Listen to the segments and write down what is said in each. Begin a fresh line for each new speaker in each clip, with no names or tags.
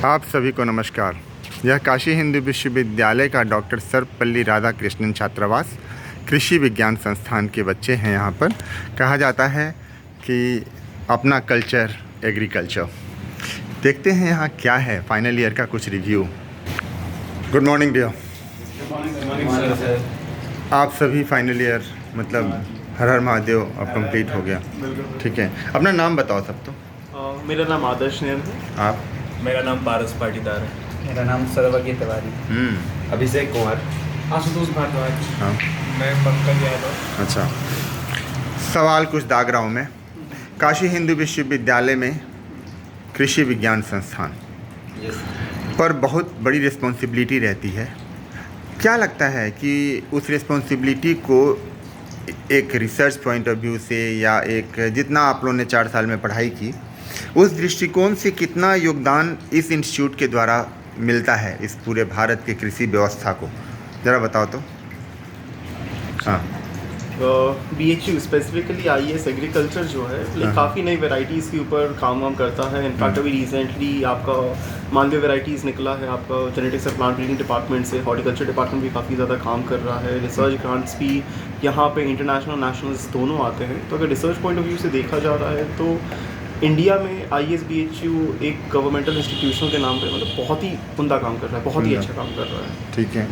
आप सभी को नमस्कार। यह काशी हिंदू विश्वविद्यालय का डॉक्टर सर्वपल्ली राधाकृष्णन छात्रावास कृषि विज्ञान संस्थान के बच्चे हैं। यहाँ पर कहा जाता है कि अपना कल्चर एग्रीकल्चर। देखते हैं यहाँ क्या है। फाइनल ईयर का कुछ रिव्यू। Good morning dear. आप सभी फाइनल ईयर मतलब हर हर महादेव अब कंप्लीट हो गया, ठीक है। अपना नाम बताओ सब तो।
मेरा नाम आदर्श नेर है।
आप?
मेरा नाम पारस पाटीदार है।
मेरा नाम सर्वज्ञ तिवारी।
अभिषेक कुमार।
आशुतोष भारद्वाज।
हाँ,
मैं पंकज यादव।
अच्छा। सवाल कुछ दाग रहा हूँ मैं। काशी हिंदू विश्वविद्यालय में कृषि विज्ञान संस्थान पर बहुत बड़ी रिस्पॉन्सिबिलिटी रहती है। क्या लगता है कि उस रिस्पॉन्सिबिलिटी को एक रिसर्च पॉइंट ऑफ व्यू से या एक जितना आप लोगों ने 4 साल में पढ़ाई की उस दृष्टिकोण से कितना योगदान इस इंस्टीट्यूट के द्वारा मिलता है इस पूरे भारत के कृषि व्यवस्था को, ज़रा बताओ तो। हाँ,
BHU स्पेसिफिकली IES एग्रीकल्चर जो है
हाँ।
काफ़ी नई वेराइटीज़ के ऊपर काम वाम करता है। इनफैक्ट अभी रिसेंटली आपका मालवे वेराइटीज़ निकला है, आपका genetics and plant breeding department से। हॉर्टिकल्चर डिपार्टमेंट भी काफ़ी ज़्यादा काम कर रहा है। रिसर्च ग्रांट्स भी यहाँ पे इंटरनेशनल नेशनल्स दोनों आते हैं। तो अगर रिसर्च पॉइंट ऑफ व्यू से देखा जा रहा है तो इंडिया में IES BHU एक गवर्नमेंटल इंस्टीट्यूशन के नाम पे मतलब बहुत ही उम्दा काम कर रहा है, बहुत ही अच्छा काम कर रहा है।
ठीक है।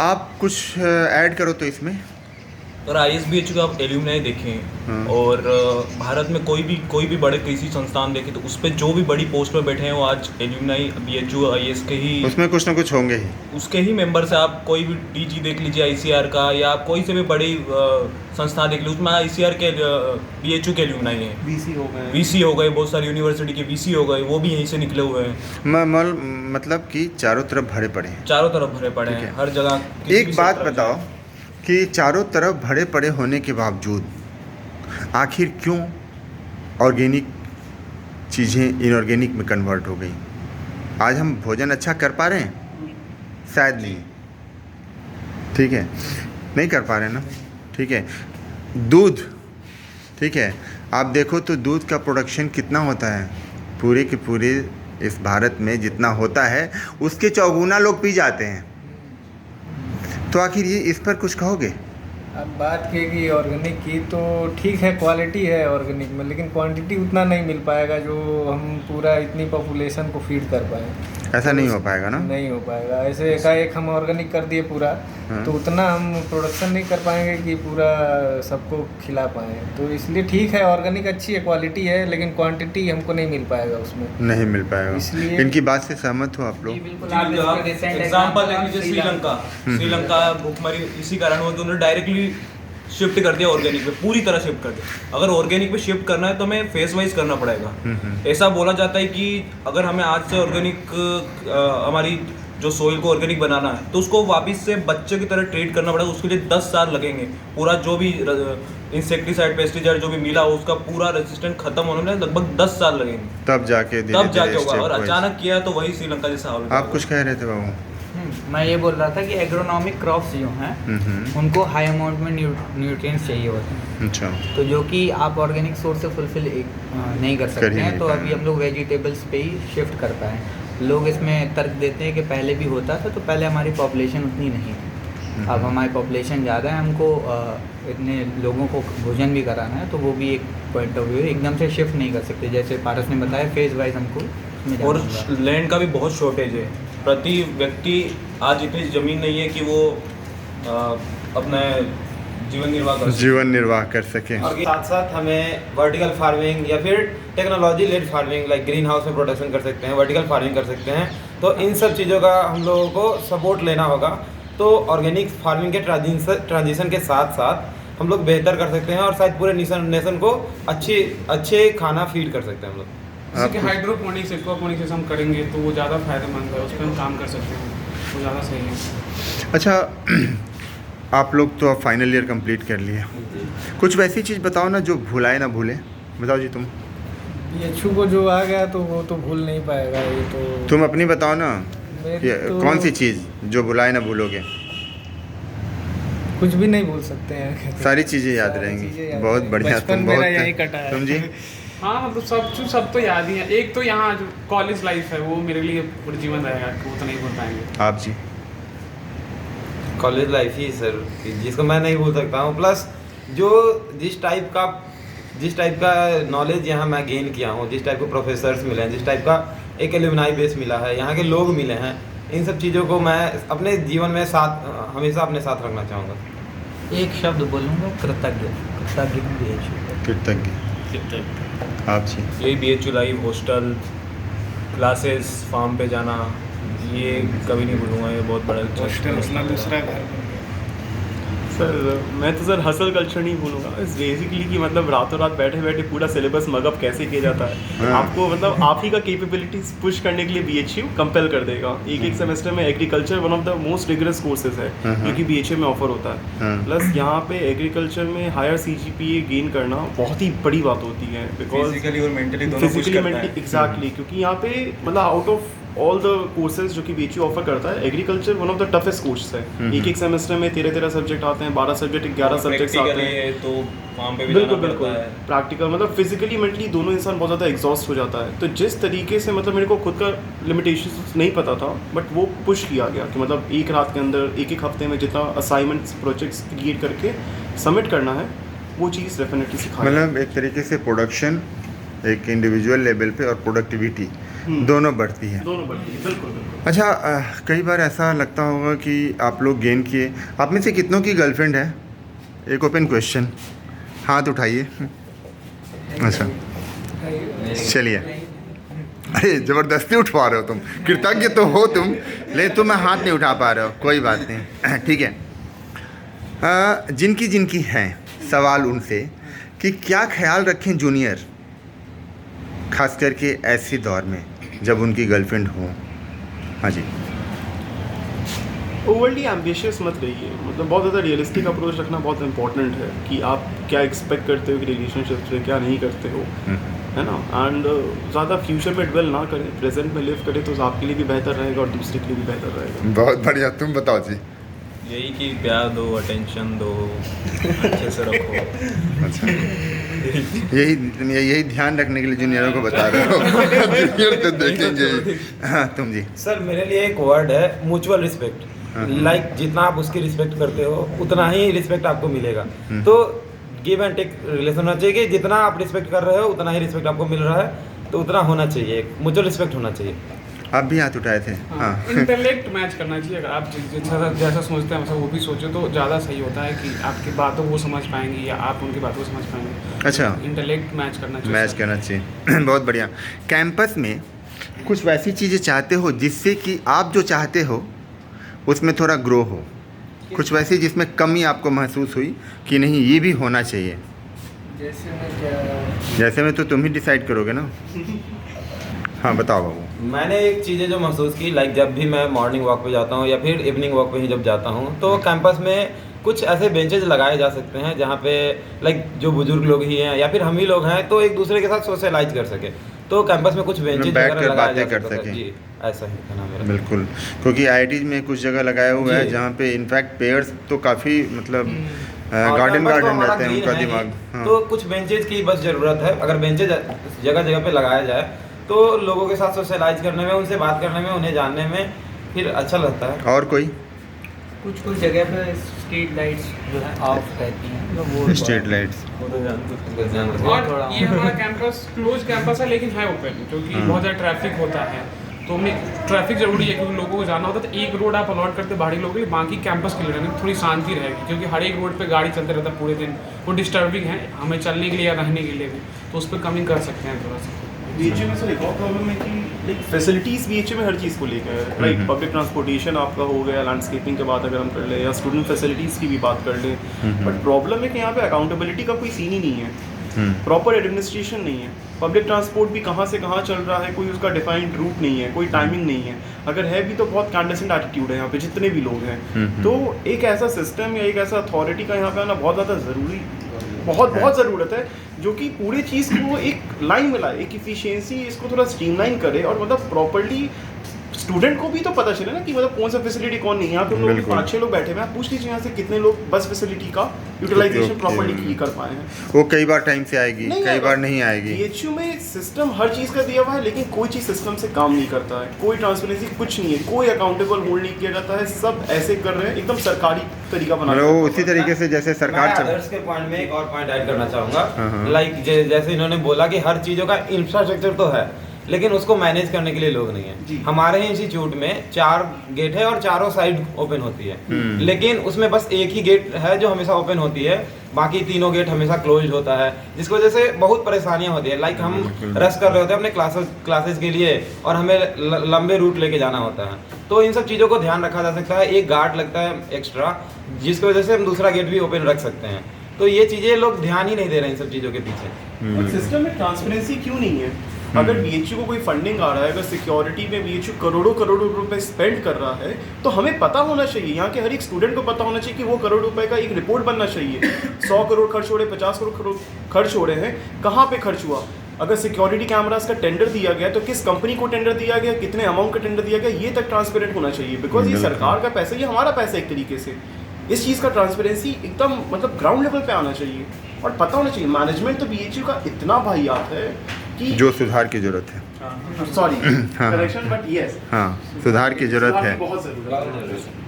आप कुछ ऐड करो तो इसमें।
और ISBHU का आप एल्यूमनाई देखें और भारत में कोई भी बड़े कृषि संस्थान देखें तो उस पर जो भी बड़ी पोस्ट पर बैठे हैं वो आज एल्यूमनाई BHU IS के ही,
उसमें कुछ ना कुछ होंगे ही,
उसके ही मेंबर्स हैं। आप कोई भी DG देख लीजिए ICR का, या आप कोई से भी बड़ी संस्था देख लीजिए उसमें ICR के BHU के एल्यूमनाई हैं। VC हो गए, बहुत सारी यूनिवर्सिटी के VC हो गए, वो भी यहीं से निकले हुए हैं।
मतलब कि चारों तरफ भरे पड़े हैं।
चारों तरफ भरे पड़े हैं, हर जगह।
एक बात बताओ कि चारों तरफ भरे पड़े होने के बावजूद आखिर क्यों ऑर्गेनिक चीज़ें इनऑर्गेनिक में कन्वर्ट हो गई? आज हम भोजन अच्छा कर पा रहे हैं? शायद नहीं, ठीक है, नहीं कर पा रहे ना, ठीक है। दूध, ठीक है, आप देखो तो दूध का प्रोडक्शन कितना होता है पूरे के पूरे इस भारत में जितना होता है उसके चौगुना लोग पी जाते हैं। तो आखिर ये इस पर कुछ कहोगे?
अब बात की ऑर्गेनिक की तो ठीक है, क्वालिटी है ऑर्गेनिक में, लेकिन क्वांटिटी उतना नहीं मिल पाएगा जो हम पूरा इतनी पॉपुलेशन को फीड कर पाए।
ऐसा नहीं हो पाएगा ना?
नहीं हो पाएगा। ऐसे एकाएक हम ऑर्गेनिक कर दिए पूरा, तो उतना हम प्रोडक्शन नहीं कर पाएंगे कि पूरा सबको खिला पाएँ। तो इसलिए ठीक है, ऑर्गेनिक अच्छी है, क्वालिटी है, लेकिन क्वांटिटी हमको नहीं मिल पाएगा उसमें,
नहीं मिल पाएगा।
इसलिए
इनकी बात से सहमत हो आप लोग?
एग्जाम्पल देख लीजिए श्रीलंका भूखमरी इसी कारण हुआ कि उन्होंने डायरेक्टली शिफ्ट कर दिया ऑर्गेनिक पे, पूरी तरह शिफ्ट कर दिया। अगर ऑर्गेनिक पे शिफ्ट करना है तो हमें फेस वाइज करना पड़ेगा। ऐसा बोला जाता है कि अगर हमें आज से ऑर्गेनिक हमारी जो सोइल को ऑर्गेनिक बनाना है तो उसको वापस से बच्चे की तरह ट्रीट करना पड़ेगा। उसके लिए 10 साल लगेंगे। पूरा जो भी इंसेक्टिसाइड पेस्टिसाइड जो भी मिला उसका पूरा रेजिस्टेंट खत्म होने में लगभग 10 साल लगेंगे, तब जाके होगा। और अचानक किया तो वही श्रीलंका जैसा हाल।
आप कुछ कह रहे थे बाबू?
मैं ये बोल रहा था कि एग्रोनॉमिक क्रॉप्स जो हैं उनको हाई अमाउंट में न्यूट्रिएंट्स चाहिए होते हैं।
अच्छा।
तो जो कि आप ऑर्गेनिक सोर्स से फुलफिल नहीं कर सकते हैं, तो अभी हम लोग वेजिटेबल्स पे ही शिफ्ट कर पाए। लोग इसमें तर्क देते हैं कि पहले भी होता था, तो पहले हमारी पॉपुलेशन उतनी नहीं थी। अब हमारी पॉपुलेशन ज़्यादा है, हमको इतने लोगों को भोजन भी कराना है, तो वो भी एक पॉइंट ऑफ व्यू है। एकदम से शिफ्ट नहीं कर सकते, जैसे पारस ने बताया, फेज वाइज हमको।
और लैंड का भी बहुत शॉर्टेज है। प्रति व्यक्ति आज इतनी ज़मीन नहीं है कि वो अपना जीवन निर्वाह कर सके।
और साथ साथ हमें वर्टिकल फार्मिंग या फिर technology led farming like green house में प्रोडक्शन कर सकते हैं, वर्टिकल फार्मिंग कर सकते हैं। तो इन सब चीज़ों का हम लोगों को सपोर्ट लेना होगा। तो ऑर्गेनिक फार्मिंग के ट्रांजिशन के साथ साथ हम लोग बेहतर कर सकते हैं और शायद पूरे नेशन को अच्छे खाना फीड कर सकते हैं हम लोग।
जैसे कि हाइड्रोपोनिक्स एक्वापोनिक्स हम करेंगे तो वो ज़्यादा फायदेमंद है, उस पर हम काम कर सकते हैं, वो ज़्यादा सही है।
अच्छा, आप लोग तो अब फाइनल ईयर कंप्लीट कर लिया, कुछ वैसी चीज़ बताओ ना जो भुलाए ना भूले। बताओ जी तुम।
BHU को जो आ गया तो वो तो भूल नहीं पाएगा। ये तो
तुम अपनी बताओ ना,
तो
कौन सी चीज़ जो भुलाए ना भूलोगे?
कुछ भी नहीं भूल सकते हैं,
सारी चीज़ें याद रहेंगी। बहुत बढ़िया। तुम बहुत, तुम जी?
हाँ मतलब सब तो याद ही है। एक तो यहाँ जो कॉलेज लाइफ है वो मेरे लिए पूरा जीवन रहेगा, वो तो नहीं भूल पाएंगे।
आप जी?
कॉलेज लाइफ ही सर, जिसको मैं नहीं भूल सकता हूँ। प्लस जो जिस टाइप का नॉलेज यहाँ मैं गेन किया हूँ, जिस टाइप के प्रोफेसर्स मिले हैं, जिस टाइप का एक एलुमनाई बेस मिला है, यहाँ के लोग मिले हैं, इन सब चीज़ों को मैं अपने जीवन में हमेशा अपने साथ रखना चाहूँगा।
एक शब्द बोलूँगा, कृतज्ञ।
कृतज्ञ। आप जी?
यही BHU life, hostel, classes, farm पे जाना, ये कभी नहीं भूलूंगा। ये बहुत बड़ा
दूसरा घर।
सर मैं तो सर हसल कल्चर नहीं भूलूंगा। इस बेसिकली कि मतलब रातों रात बैठे बैठे पूरा सिलेबस मगअप कैसे किया जाता है।
हाँ।
आपको मतलब आप ही का कैपेबिलिटीज पुश करने के लिए BHU कंपेल कर देगा। एक सेमेस्टर में agriculture one of the most rigorous courses है जो कि BHU में ऑफर होता है। प्लस यहाँ पे एग्रीकल्चर में हायर CGPA गेन करना बहुत ही बड़ी बात होती है, बिकॉज
फिजिकली और मेंटली दोनों पुश करता है।
एग्जैक्टली, क्योंकि यहाँ पे मतलब out of all the courses जो कि BHU ऑफर करता है, agriculture one of the toughest course है। एक सेमेस्टर में 13 सब्जेक्ट आते हैं, 12 सब्जेक्ट, 11 सब्जेक्ट्स आते हैं,
तो फार्म पे भी
बिल्कुल
जाना पड़ता है।
प्रैक्टिकल मतलब फिजिकली मेंटली दोनों इंसान बहुत ज़्यादा एग्जॉस्ट हो जाता है। तो जिस तरीके से मतलब मेरे को खुद का लिमिटेशंस नहीं पता था, बट वो पुश किया गया कि मतलब एक रात के अंदर एक हफ्ते में जितना असाइनमेंट्स प्रोजेक्ट्स क्रिएट करके सबमिट करना है, वो चीज़ डेफिनेटली सिखाई।
मतलब एक तरीके से प्रोडक्शन एक इंडिविजुअल लेवल पे और प्रोडक्टिविटी दोनों बढ़ती है।
दोनों बढ़ती है, बिल्कुल बिल्कुल।
अच्छा, कई बार ऐसा लगता होगा कि आप लोग गेन किए, आप में से कितनों की गर्लफ्रेंड है? एक ओपन क्वेश्चन, हाथ उठाइए। अच्छा चलिए, अरे ज़बरदस्ती उठवा रहे हो तुम, कृतज्ञ तो हो तुम, लेकिन तुम हाथ नहीं उठा पा रहे हो, कोई बात नहीं। ठीक है, जिनकी हैं, सवाल उनसे कि क्या ख्याल रखें जूनियर, खास करके ऐसे दौर में जब उनकी गर्लफ्रेंड हो। हाँ जी।
ओवरली एम्बिशियस मत रहिए, मतलब बहुत ज़्यादा रियलिस्टिक अप्रोच रखना बहुत इंपॉर्टेंट है कि आप क्या एक्सपेक्ट करते हो कि रिलेशनशिप से, क्या नहीं करते हो, है ना। एंड ज़्यादा फ्यूचर में डवेल ना करें, प्रेजेंट में लिव करें, तो आपके लिए भी बेहतर रहेगा और दूसरे के लिए भी बेहतर रहेगा।
बहुत बढ़िया, तुम बताओ जी।
यही कि प्यार दो, अटेंशन दो, अच्छे से रखो।
अच्छा, यही ध्यान रखने के लिए जूनियरों को बता रहे हो। जूनियर तो देखेंगे। हाँ तुम जी?
सर मेरे लिए एक वर्ड है, म्यूचुअल रिस्पेक्ट। लाइक जितना आप उसकी रिस्पेक्ट करते हो उतना ही रिस्पेक्ट आपको मिलेगा। तो गिव एंड टेक रिलेशन होना चाहिए कि जितना आप रिस्पेक्ट कर रहे हो उतना ही रिस्पेक्ट आपको मिल रहा है, तो उतना होना चाहिए, म्यूचुअल रिस्पेक्ट होना चाहिए।
आप भी हाथ उठाए थे? हाँ।
इंटेलेक्ट मैच करना चाहिए। अगर आप जैसा सोचते हैं वैसा वो भी सोचे तो ज़्यादा सही होता है कि आपकी बातों को समझ पाएंगे या आप उनकी बातों को समझ पाएंगे।
अच्छा,
इंटेलेक्ट मैच करना चाहिए।
मैच करना चाहिए। बहुत बढ़िया। कैंपस में कुछ वैसी चीज़ें चाहते हो जिससे कि आप जो चाहते हो उसमें थोड़ा ग्रो हो, कुछ वैसी जिसमें कमी आपको महसूस हुई कि नहीं ये भी होना चाहिए? जैसे में तो तुम ही डिसाइड करोगे ना। हाँ बताओ बाबू।
मैंने एक चीज़ें जो महसूस की, लाइक जब भी मैं मॉर्निंग वॉक पे जाता हूँ या फिर इवनिंग वॉक पे ही जब जाता हूँ, तो कैंपस में कुछ ऐसे बेंचेज लगाए जा सकते हैं जहाँ पे लाइक जो बुजुर्ग लोग ही हैं या फिर हम ही लोग हैं तो एक दूसरे के साथ सोशलाइज कर सके। तो कैंपस में कुछ बेंचेज
बैठकर बातें कर सकें।
जी ऐसा ही था ना मेरा।
बिल्कुल, क्योंकि IIT में कुछ जगह लगाया हुआ है जहाँ पे इनफैक्ट पेयर्स तो काफ़ी मतलब गार्डन रहते हैं उनका दिमाग। हाँ।
तो कुछ बेंचेज की बस ज़रूरत है। अगर बेंचेज जगह जगह पे लगाया जाए तो लोगों के साथ सोशलाइज करने में, उनसे बात करने में, उन्हें जानने में फिर अच्छा लगता है।
और कोई?
कुछ जगह पे स्ट्रीट लाइट्स जो है ऑफ रहती हैं, तो वो
स्ट्रीट लाइट्स।
और ये हमारा कैंपस क्लोज कैंपस है लेकिन है ओपन, क्योंकि बहुत ज़्यादा ट्रैफिक होता है तो ट्रैफिक जरूरी है क्योंकि लोगों को जाना होता है। तो एक रोड आप अलॉट करते बाहरी लोगों के लिए, बाकी कैंपस के लिए रहने थोड़ी शांति रहेगी, क्योंकि हर एक रोड पे गाड़ी चलते रहता है पूरे दिन, वो डिस्टर्बिंग है हमें चलने के लिए या रहने के लिए भी, तो उस पर कमी कर सकते हैं थोड़ा सा।
BHU में सर एक और प्रॉब्लम है कि लाइक फैसिलिटीज़ BHU में हर चीज़ को लेकर है। लाइक पब्लिक ट्रांसपोर्टेशन आपका हो गया, लैंडस्केपिंग के बात अगर हम कर लें या स्टूडेंट फैसिलिटीज़ की भी बात कर लें, बट प्रॉब्लम है कि यहाँ पे अकाउंटेबिलिटी का कोई सीन ही नहीं है, प्रॉपर एडमिनिस्ट्रेशन नहीं है। पब्लिक ट्रांसपोर्ट भी कहाँ से कहाँ चल रहा है, कोई उसका डिफाइंड रूट नहीं है, कोई टाइमिंग नहीं है, अगर है भी तो बहुत कैंडेसेंट एटीट्यूड है यहाँ पे जितने भी लोग हैं। तो एक ऐसा सिस्टम या एक ऐसा अथॉरिटी का यहाँ पे आना बहुत ज़्यादा ज़रूरी, बहुत ज़रूरत है, जो कि पूरी चीज़ को एक लाइन में लाए, एक इफिशियंसी इसको थोड़ा स्ट्रीमलाइन करे और मतलब प्रॉपर्ली स्टूडेंट को भी तो पता चले ना कि मतलब कौन सा फैसिलिटी कौन नहीं है। यहाँ पे हम लोग
बिल्कुल।
5-6 लोग बैठे हुए हैं, आप पूछ लीजिए यहाँ से कितने लोग बस फैसिलिटी का यूटिलाइजेशन
उपयोग
प्रॉपर्ली
किए।
की कर पाए हैं।
वो कई बार टाइम से आएगी,
नहीं
कई
आएगा।
बार नहीं आएगी।
बीएचयू में सिस्टम हर चीज़ का दिया हुआ है, लेकिन कोई चीज़ सिस्टम से काम नहीं करता है, कोई ट्रांसपेरेंसी कुछ नहीं है, कोई अकाउंटेबल होल्ड नहीं किया जाता है, सब ऐसे कर रहे हैं, एकदम सरकारी तरीका बना
मतलब वो उसी तरीके से जैसे
मैं
सरकार चल
others के पॉइंट में एक और पॉइंट ऐड करना
हाँ,
चाहूँगा
हाँ।
लाइक जैसे इन्होंने बोला कि हर चीज़ों का इंफ्रास्ट्रक्चर तो है लेकिन उसको मैनेज करने के लिए लोग नहीं
जी।
है। हमारे इंस्टीट्यूट में 4 गेट है और चारों साइड ओपन होती है, लेकिन उसमें बस एक ही गेट है जो हमेशा ओपन होती है, बाकी तीनों गेट हमेशा क्लोज होता है, जिसकी वजह से बहुत परेशानियां होती है। लाइक हम रश कर रहे होते हैं अपने क्लासेस के लिए और हमें लंबे रूट लेके जाना होता है, तो इन सब चीज़ों को ध्यान रखा जा सकता है। एक गार्ड लगता है एक्स्ट्रा, जिसकी वजह से हम दूसरा गेट भी ओपन रख सकते हैं। तो ये चीज़ें लोग ध्यान ही नहीं दे रहे इन सब चीज़ों के पीछे।
और सिस्टम में ट्रांसपेरेंसी क्यों नहीं है? अगर बीएचयू को कोई फंडिंग आ रहा है, अगर सिक्योरिटी में बीएचयू करोड़ों करोड़ों रुपए स्पेंड कर रहा है, तो हमें पता होना चाहिए, यहाँ के हर एक स्टूडेंट को पता होना चाहिए कि वो करोड़ रुपए का एक रिपोर्ट बनना चाहिए। 100 करोड़ खर्च हो रहे, 50 करोड़ खर्च हो रहे हैं, कहाँ पे खर्च हुआ? अगर सिक्योरिटी कैमरास का टेंडर दिया गया तो किस कंपनी को टेंडर दिया गया, कितने अमाउंट का टेंडर दिया गया, ये तक ट्रांसपेरेंट होना चाहिए। बिकॉज ये सरकार का पैसा, ये हमारा पैसा एक तरीके से। इस चीज़ का ट्रांसपेरेंसी एकदम मतलब ग्राउंड लेवल पे आना चाहिए और पता होना चाहिए। मैनेजमेंट तो बीएचयू का इतना वाहियात है कि
जो सुधार की जरूरत है।
सॉरी
हाँ।
करेक्शन, बट यस
हाँ, सुधार की जरूरत है।
बहुत ज़रूरत है।